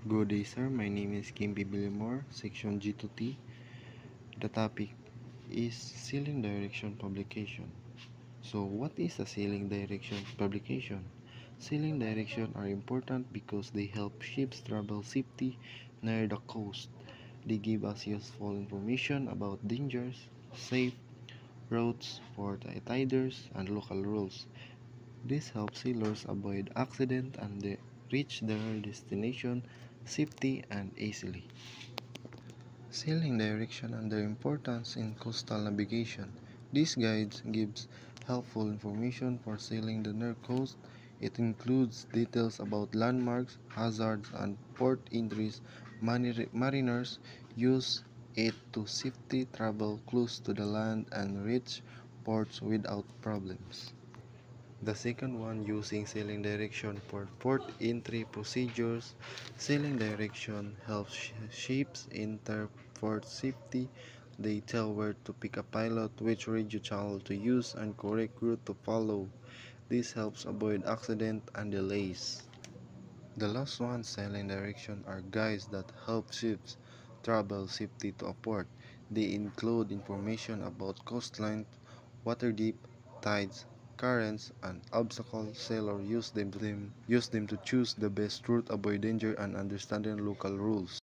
Good day, sir. My name is Kimby Billimore, Section G2T. The topic is Sailing Direction Publication. So, what is a sailing direction publication? Sailing direction are important because they help ships travel safely near the coast. They give us useful information about dangers, safe routes for tiders, and local rules. This helps sailors avoid accident and reach their destination safely and easily. Sailing direction and their importance in coastal navigation. This guide gives helpful information for sailing the near coast. It includes details about landmarks, hazards, and port entries. Mariners use it to safely travel close to the land and reach ports without problems. The second one, using sailing direction for port entry procedures. Sailing direction helps ships enter port safety. They tell where to pick a pilot, which radio channel to use, and correct route to follow. This helps avoid accident and delays. The last one, sailing direction, are guides that help ships travel safely to a port. They include information about coastlines, water depth, tides, currents, and obstacles. Sailors use them to choose the best route, avoid danger, and understanding local rules.